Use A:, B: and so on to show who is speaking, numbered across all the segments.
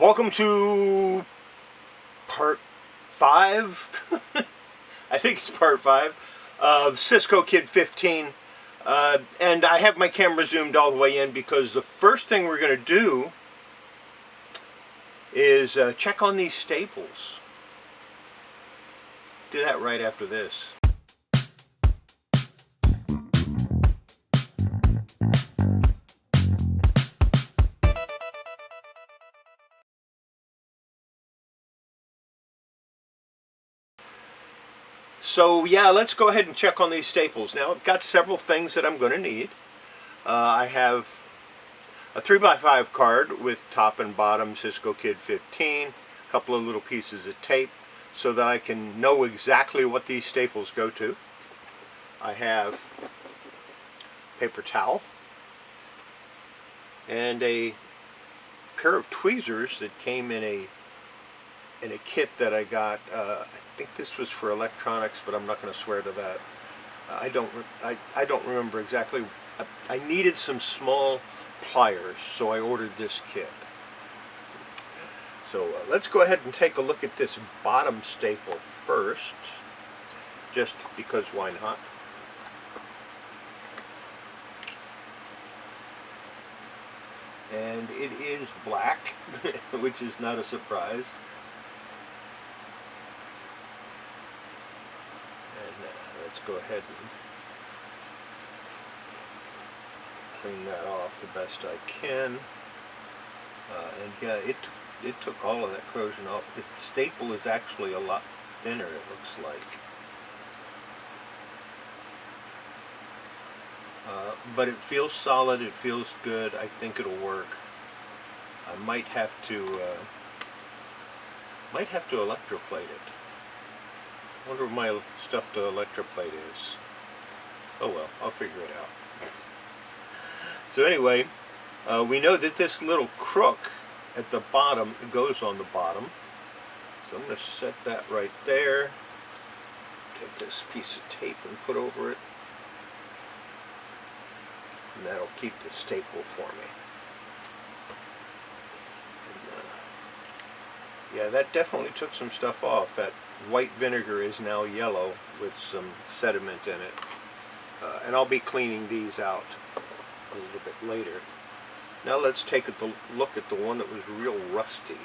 A: Welcome to part 5, I think it's part 5, of Cisco Kid 15. And I have my camera zoomed all the way in because the first thing we're going to do is check on these staples. Do that right after this. So yeah, let's go ahead and check on these staples. Now I've got several things that I'm going to need. I have a 3x5 card with top and bottom Cisco Kid 15, a couple of little pieces of tape so that I can know exactly what these staples go to. I have paper towel and a pair of tweezers that came in a kit that I got. I think this was for electronics, but I'm not going to swear to that. I don't remember exactly. I needed some small pliers, so I ordered this kit. So let's go ahead and take a look at this bottom staple first, just because why not? And it is black, which is not a surprise. Let's go ahead and clean that off the best I can. And yeah, it took all of that corrosion off. The staple is actually a lot thinner, it looks like. But it feels solid, it feels good. I think it'll work. I might have to electroplate it. I wonder what my stuff to electroplate is. Oh well, I'll figure it out. So anyway, we know that this little crook at the bottom goes on the bottom. So I'm going to set that right there. Take this piece of tape and put over it. And that'll keep the staple for me. And, yeah, that definitely took some stuff off. That white vinegar is now yellow with some sediment in it. And I'll be cleaning these out a little bit later. Now let's take a look at the one that was real rusty.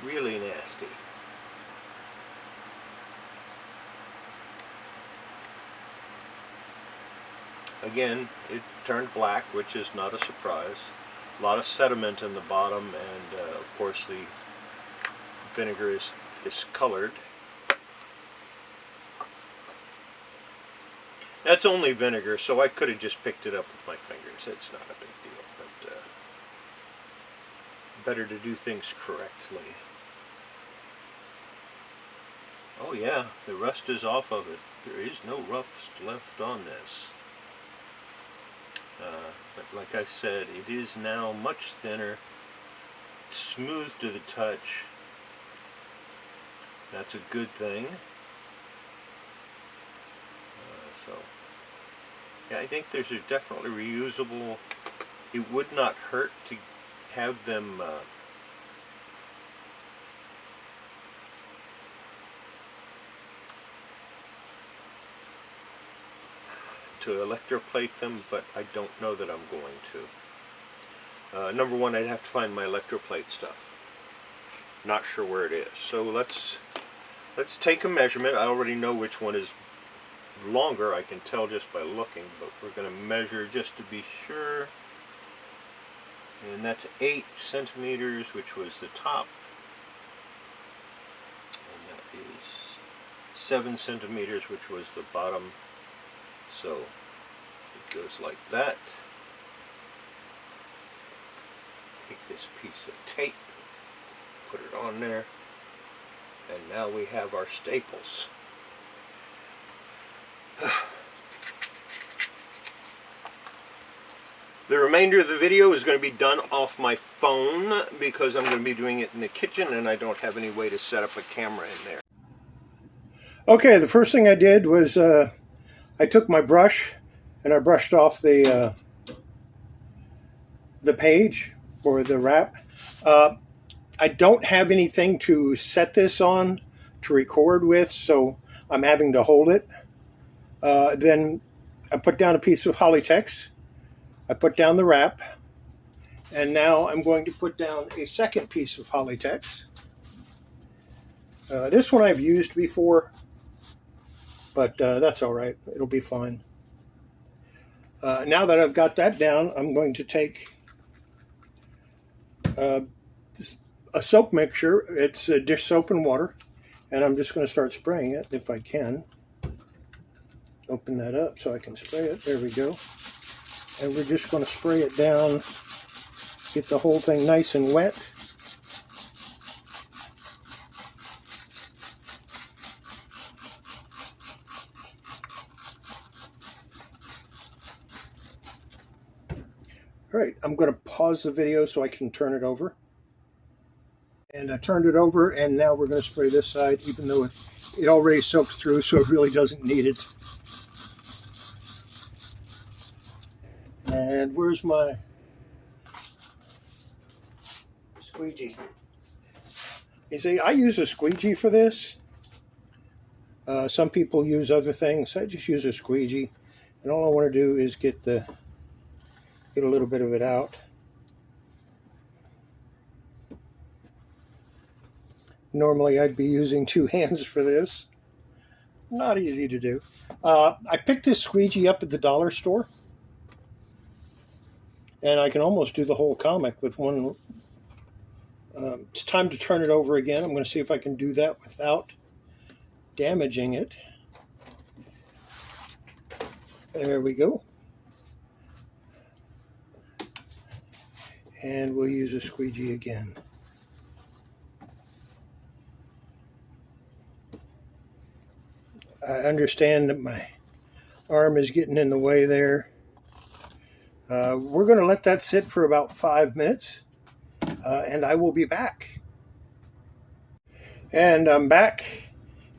A: Really nasty. Again, it turned black, which is not a surprise. A lot of sediment in the bottom, and of course the vinegar is discolored. That's only vinegar, so I could have just picked it up with my fingers. It's not a big deal, but better to do things correctly. Oh yeah, the rust is off of it. There is no rust left on this. But like I said, it is now much thinner, smooth to the touch. That's a good thing. So, yeah, I think those are definitely reusable. It would not hurt to have them to electroplate them, but I don't know that I'm going to. Number one, I'd have to find my electroplate stuff. Not sure where it is. So let's take a measurement. I already know which one is longer, I can tell just by looking, but we're going to measure just to be sure. And that's 8 centimeters, which was the top. And that is 7 centimeters, which was the bottom. So it goes like that. Take this piece of tape, put it on there, and now we have our staples. The remainder of the video is going to be done off my phone because I'm going to be doing it in the kitchen and I don't have any way to set up a camera in there. Okay, the first thing I did was I took my brush and I brushed off the page or the wrap
B: I don't have anything to set this on to record with, so I'm having to hold it. Then I put down a piece of Kollecting. I put down the wrap, and now I'm going to put down a second piece of Kollecting. This one I've used before, but that's all right. It'll be fine. Now that I've got that down, I'm going to take a soap mixture. It's dish soap and water, and I'm just going to start spraying it if I can. Open that up so I can spray it. There we go. And we're just going to spray it down, get the whole thing nice and wet. All right, I'm going to pause the video so I can turn it over. And I turned it over, and now we're going to spray this side, even though it already soaked through, so it really doesn't need it. And where's my squeegee? You see, I use a squeegee for this. Some people use other things. I just use a squeegee, and all I want to do is get a little bit of it out. Normally I'd be using two hands for this. Not easy to do. I picked this squeegee up at the dollar store, and I can almost do the whole comic with one. It's time to turn it over again. I'm going to see if I can do that without damaging it. There we go. And we'll use a squeegee again. I understand that my arm is getting in the way there. We're going to let that sit for about 5 minutes, and I will be back. And I'm back.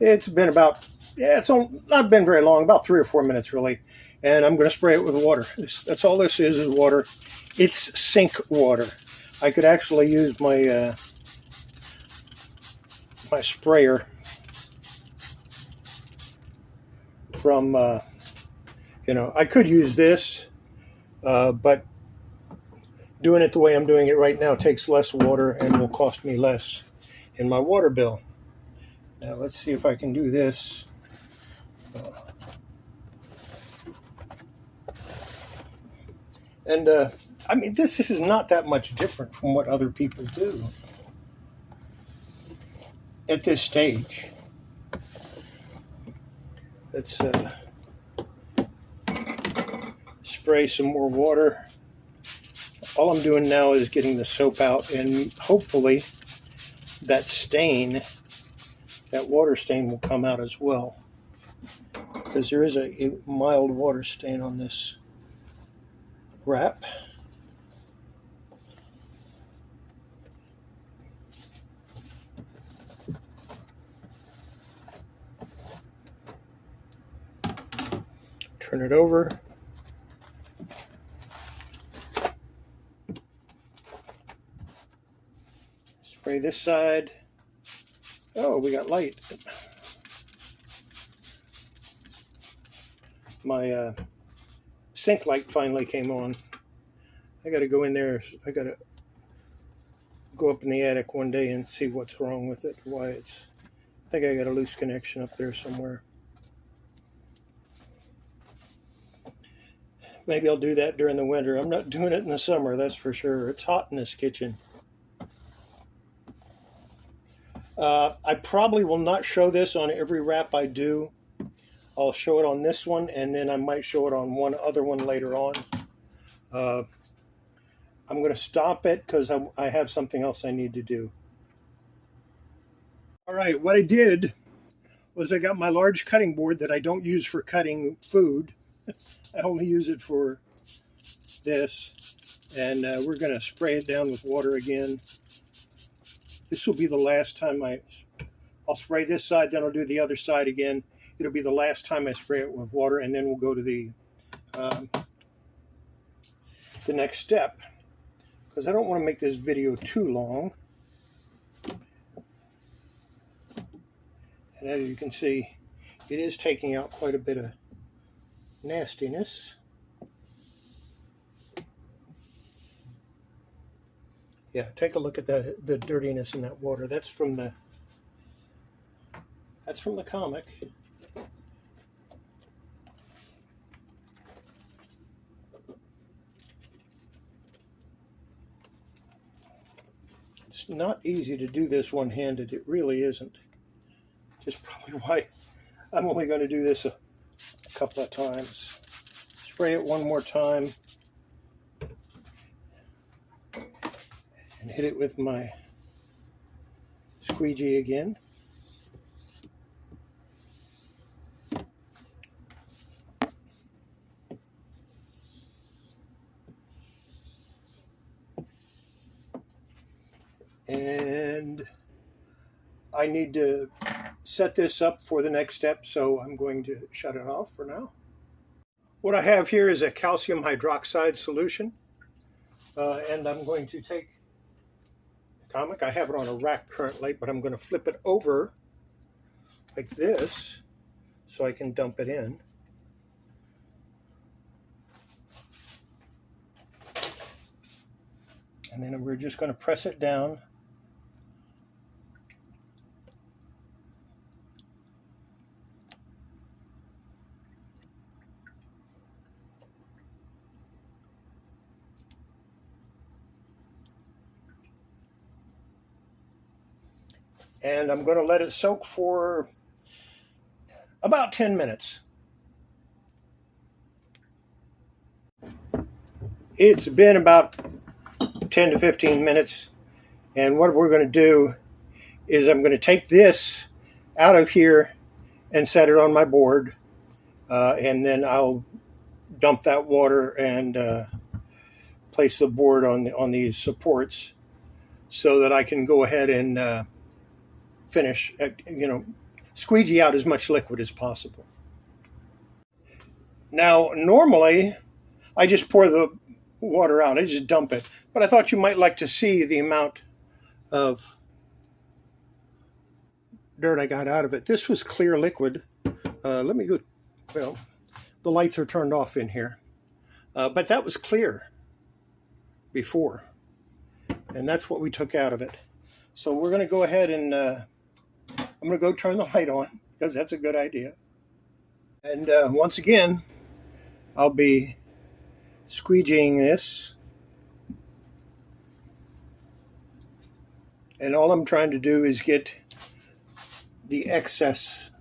B: It's been about, it's not been very long, about 3 or 4 minutes really. And I'm going to spray it with water. That's all this is water. It's sink water. I could actually use my my sprayer from, I could use this, but doing it the way I'm doing it right now takes less water and will cost me less in my water bill. Now let's see if I can do this. And I mean, this is not that much different from what other people do at this stage. Let's spray some more water. All I'm doing now is getting the soap out, and hopefully that stain, that water stain, will come out as well, because there is a mild water stain on this wrap. Turn it over. Spray this side. Oh, we got light. My sink light finally came on. I got to go in there. I got to go up in the attic one day and see what's wrong with it. Why it's. I think I got a loose connection up there somewhere. Maybe I'll do that during the winter. I'm not doing it in the summer, that's for sure. It's hot in this kitchen. I probably will not show this on every wrap I do. I'll show it on this one, and then I might show it on one other one later on. I'm going to stop it because I have something else I need to do. All right, what I did was I got my large cutting board that I don't use for cutting food. I only use it for this, and we're going to spray it down with water again. This will be the last time I'll spray this side, then I'll do the other side again. It'll be the last time I spray it with water, and then we'll go to the next step. because I don't want to make this video too long. And as you can see, it is taking out quite a bit of nastiness. Yeah, take a look at the dirtiness in that water. That's from the comic. It's not easy to do this one-handed. It really isn't. Just probably why I'm only going to do this a couple of times. Spray it one more time and hit it with my squeegee again. And I need to set this up for the next step, so I'm going to shut it off for now. What I have here is a calcium hydroxide solution, and I'm going to take the comic. I have it on a rack currently, but I'm going to flip it over like this so I can dump it in. And then we're just going to press it down. And I'm going to let it soak for about 10 minutes. It's been about 10 to 15 minutes. And what we're going to do is I'm going to take this out of here and set it on my board. And then I'll dump that water and place the board on these supports so that I can go ahead and finish, squeegee out as much liquid as possible. Now, normally, I just pour the water out. I just dump it. But I thought you might like to see the amount of dirt I got out of it. This was clear liquid. Let me go, well, the lights are turned off in here. But that was clear before. And that's what we took out of it. So we're going to go ahead and I'm going to go turn the light on because that's a good idea. And once again, I'll be squeegeeing this. And all I'm trying to do is get the excess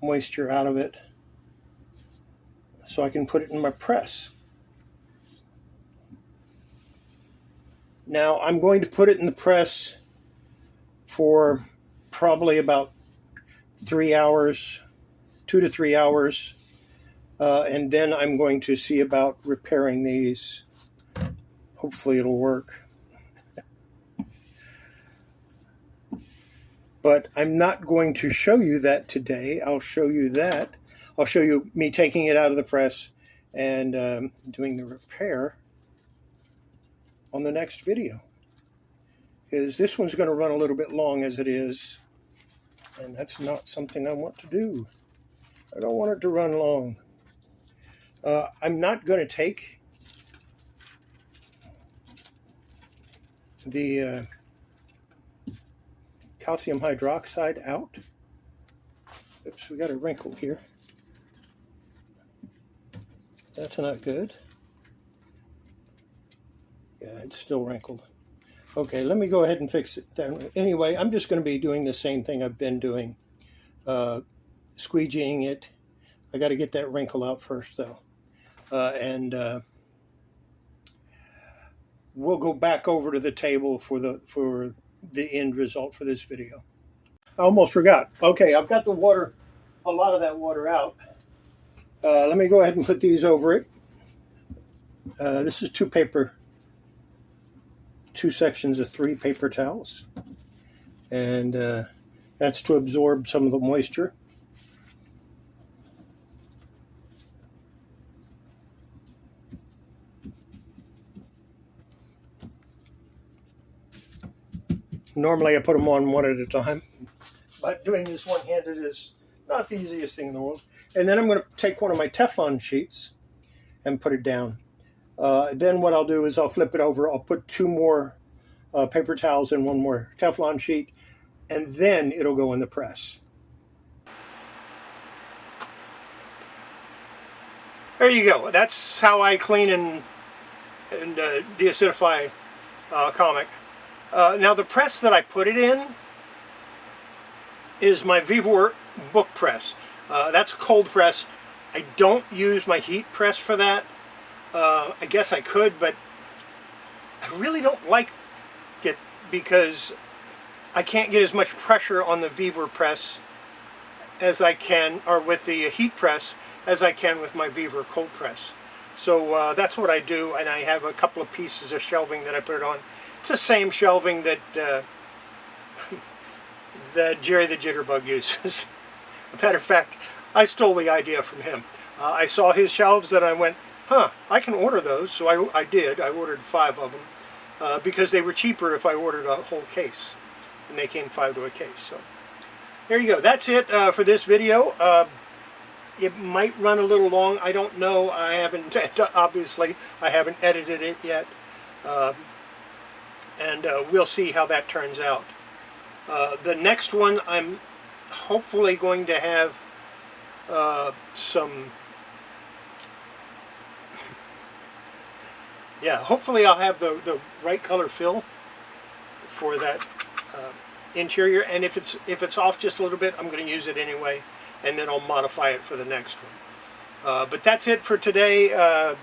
B: moisture out of it so I can put it in my press. Now I'm going to put it in the press for probably about 3 hours, 2 to 3 hours, and then I'm going to see about repairing these. Hopefully it'll work. But I'm not going to show you that today. I'll show you that. I'll show you me taking it out of the press and doing the repair on the next video. Because this one's going to run a little bit long as it is. And that's not something I want to do. I don't want it to run long. I'm not going to take the calcium hydroxide out. Oops, we got a wrinkle here. That's not good. Yeah, it's still wrinkled. Okay, let me go ahead and fix it. Anyway, I'm just going to be doing the same thing I've been doing. Squeegeeing it. I got to get that wrinkle out first, though. And we'll go back over to the table for the end result for this video. I almost forgot. Okay, I've got the water, a lot of that water out. Let me go ahead and put these over it. This is two sections of 3 paper towels. And that's to absorb some of the moisture. Normally I put them on one at a time, but doing this one-handed is not the easiest thing in the world. And then I'm going to take one of my Teflon sheets and put it down. Then what I'll do is I'll flip it over. I'll put 2 more paper towels and 1 more Teflon sheet, and then it'll go in the press. There you go. That's how I clean and deacidify comic. Now the press that I put it in is my Vivor book press. That's a cold press. I don't use my heat press for that. I guess I could, but I really don't like it because I can't get as much pressure on the Vivor press as I can, or with the heat press, as I can with my Vivor cold press. So that's what I do, and I have a couple of pieces of shelving that I put it on. It's the same shelving that that Jerry the Jitterbug uses. As a matter of fact, I stole the idea from him. I saw his shelves and I went, huh, I can order those. So I did. I ordered 5 of them because they were cheaper if I ordered a whole case. And they came 5 to a case. So there you go. That's it for this video. It might run a little long. I don't know. I haven't, obviously, I haven't edited it yet. And we'll see how that turns out. The next one, I'm hopefully going to have hopefully I'll have the right color fill for that interior, and if it's off just a little bit, I'm going to use it anyway, and then I'll modify it for the next one. But that's it for today.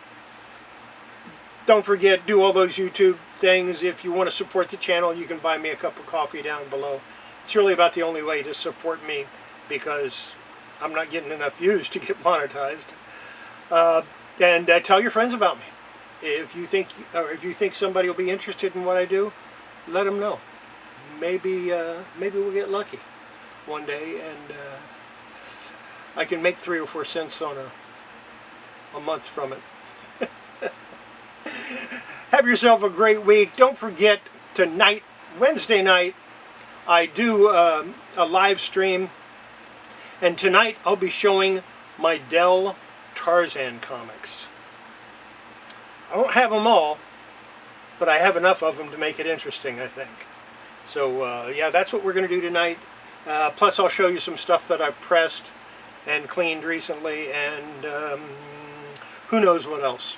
B: Don't forget, do all those YouTube things. If you want to support the channel, you can buy me a cup of coffee down below. It's really about the only way to support me because I'm not getting enough views to get monetized. And tell your friends about me. If you think somebody will be interested in what I do, let them know. Maybe we'll get lucky one day, and I can make 3 or 4 cents on a month from it. Have yourself a great week. Don't forget, tonight, Wednesday night, I do a live stream, and tonight I'll be showing my Dell Tarzan comics. I won't have them all, but I have enough of them to make it interesting, I think. So yeah, that's what we're going to do tonight. Plus I'll show you some stuff that I've pressed and cleaned recently, and who knows what else.